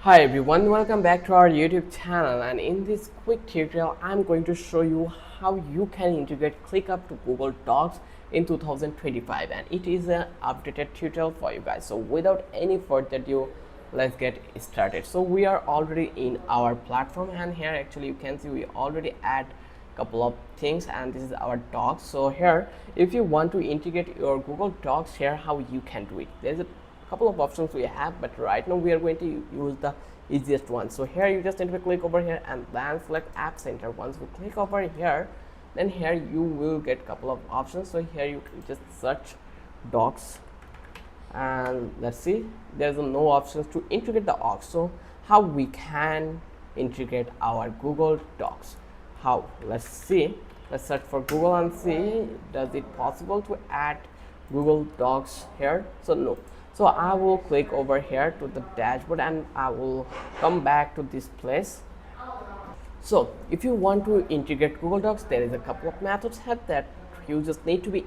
Hi everyone, welcome back to our YouTube channel, and in this quick tutorial I'm going to show you how you can integrate ClickUp to Google Docs in 2025, and it is an updated tutorial for you guys. So without any further ado, let's get started. So we are already in our platform, and here actually you can see we already add couple of things, and this is our docs. So here if you want to integrate your Google Docs, here how you can do it. There's a couple of options we have, but right now we are going to use the easiest one. So here you just need to click over here and then select App Center. Once you click over here, then here you will get a couple of options. So here you can just search docs, and let's see, there's no options to integrate the docs. So how we can integrate our Google Docs? How? Let's see. Let's search for Google and see, does it possible to add Google Docs here? So no. So I will click over here to the dashboard, and I will come back to this place. So if you want to integrate Google Docs, there is a couple of methods here that you just need to be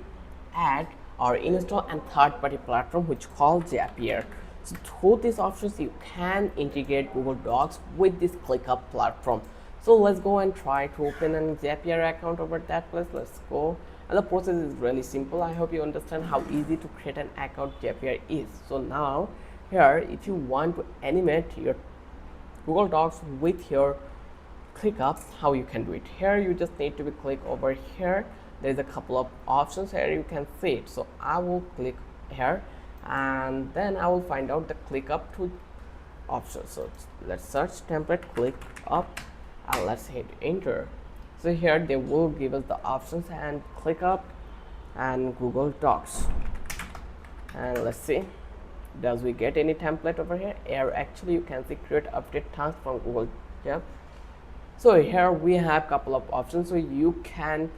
add or install a third-party platform which called Zapier. So through these options you can integrate Google Docs with this ClickUp platform. So let's go and try to open a Zapier account over that place. Let's go. And the process is really simple. I hope you understand how easy to create an account Zapier is. So now here, if you want to animate your Google Docs with your ClickUp, how you can do it? Here you just need to be click over here. There's a couple of options here, you can see it. So I will click here, and then I will find out the ClickUp to option. So let's search template ClickUp, and let's hit enter. So here they will give us the options and ClickUp and Google Docs, and let's see, does we get any template over here? Here actually you can see create update task from Google. Yeah, so here we have couple of options, so you can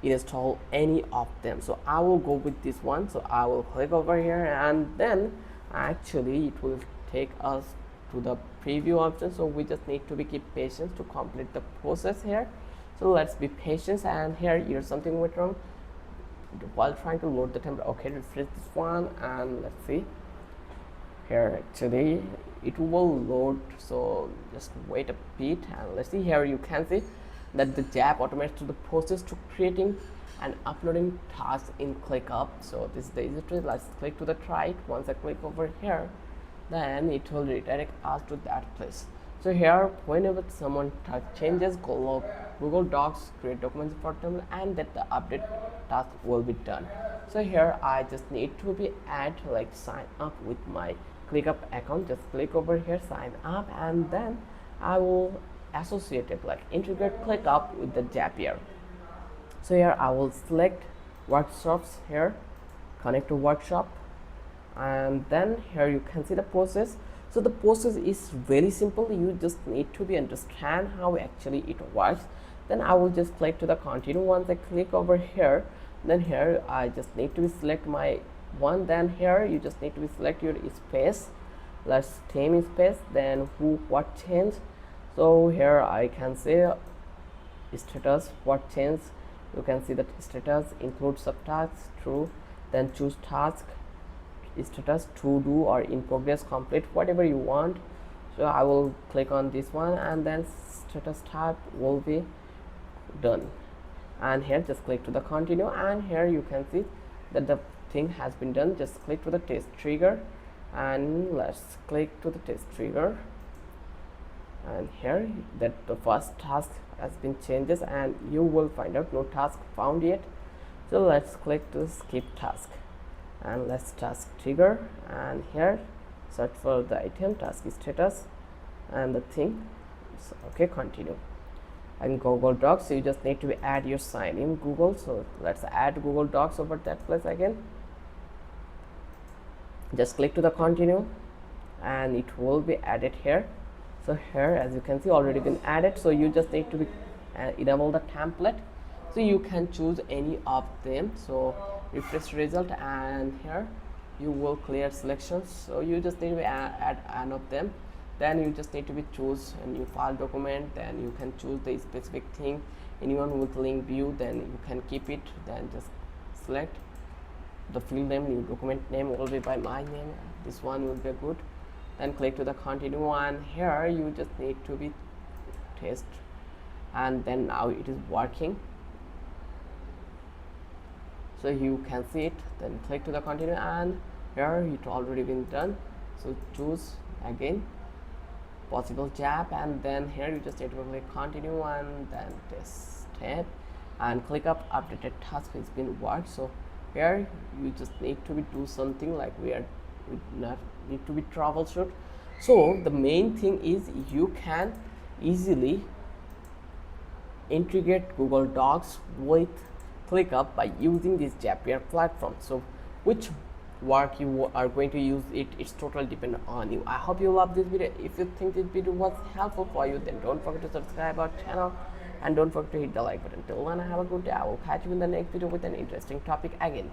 install any of them. So I will go with this one. So I will click over here, and then actually it will take us to the preview option. So we just need to be keep patient to complete the process here. So let's be patient, and here here's something went wrong while trying to load the template. Okay, refresh this one, and let's see, here actually it will load. So just wait a bit, and let's see, here you can see that the Zap automates to the process to creating and uploading tasks in ClickUp. So this is the easy trick. Let's click to the try it. Once I click over here, then it will redirect us to that place. So here whenever someone changes Google Docs, create documents for them, and that the update task will be done. So here I just need to be add like sign up with my ClickUp account. Just click over here, sign up, and then I will associate it like integrate ClickUp with the Zapier. So here I will select workshops here, connect to workshop, and then here you can see the process. So the process is very simple. You just need to be understand how actually it works. Then I will just click to the continue. Once I click over here, then here I just need to select my one. Then here you just need to select your space. Let's theme space. Then who what change. So here I can say status what change. You can see that status include subtasks true. Then choose task status to do or in progress, complete, whatever you want. So I will click on this one, and then status type will be done, and here just click to the continue, and here you can see that the thing has been done. Just click to the test trigger, and let's click to the test trigger, and here that the first task has been changes, and you will find out no task found yet. So let's click to skip task, and let's task trigger, and here search for the item task status and the thing. So, okay, continue. And Google Docs, so you just need to add your sign in Google. So let's add Google Docs over that place again. Just click to the continue, and it will be added here. So here as you can see already been added. So you just need to be enable the template, so you can choose any of them. So refresh result, and here you will clear selections. So you just need to add one of them. Then you just need to be choose a new file document. Then you can choose the specific thing. Anyone with link view, then you can keep it. Then just select the field name. New document name will be by my name. This one will be good. then click to the continue, and here you just need to be test, and then now it is working, so you can see it. Then click to the continue, and here it already been done, so choose again possible jab, and then here you just need to click continue and then test it, and ClickUp updated task has been worked. So here you just need to be do something like we not need to be troubleshoot. So the main thing is you can easily integrate Google Docs with ClickUp by using this Zapier platform. So which work you are going to use it's totally dependent on you. I hope you love this video. If you think this video was helpful for you, then don't forget to subscribe our channel and don't forget to hit the like button. Till then, have a good day. I will catch you in the next video with an interesting topic again.